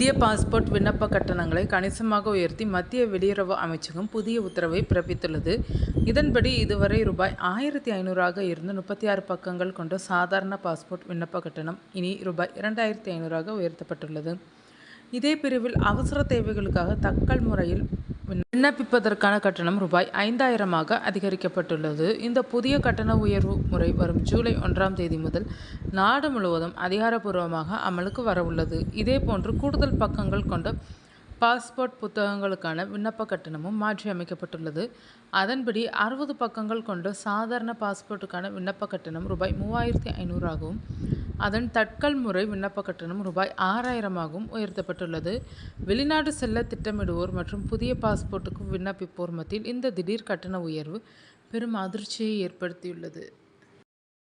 புதிய பாஸ்போர்ட் விண்ணப்ப கட்டணங்களை கணிசமாக உயர்த்தி மத்திய வெளியுறவு அமைச்சகம் புதிய உத்தரவை பிறப்பித்துள்ளது. இதன்படி இதுவரை ரூபாய் 1500 இருந்து 36 பக்கங்கள் கொண்ட சாதாரண பாஸ்போர்ட் விண்ணப்ப கட்டணம் இனி ரூபாய் 2500 உயர்த்தப்பட்டுள்ளது. இதே பிரிவில் அவசர தேவைகளுக்காக தட்கல் முறையில் விண்ணப்பிப்பதற்கான கட்டணம் ரூபாய் 5000 அதிகரிக்கப்பட்டுள்ளது. இந்த புதிய கட்டண உயர்வு முறை வரும் ஜூலை 1ஆம் தேதி முதல் நாடு முழுவதும் அதிகாரப்பூர்வமாக அமலுக்கு வரவுள்ளது. இதேபோன்று கூடுதல் பக்கங்கள் கொண்ட பாஸ்போர்ட் புத்தகங்களுக்கான விண்ணப்ப கட்டணமும் மாற்றி அமைக்கப்பட்டுள்ளது. அதன்படி 60 பக்கங்கள் கொண்ட சாதாரண பாஸ்போர்ட்டுக்கான விண்ணப்ப கட்டணம் ரூபாய் 3500 அதன் தட்கல் முறை விண்ணப்ப கட்டணம் ரூபாய் 6000 உயர்த்தப்பட்டுள்ளது. வெளிநாடு செல்ல திட்டமிடுவோர் மற்றும் புதிய பாஸ்போர்ட்டுக்கு விண்ணப்பிப்போர் மத்தியில் இந்த திடீர் கட்டண உயர்வு பெரும் அதிர்ச்சியை ஏற்படுத்தியுள்ளது.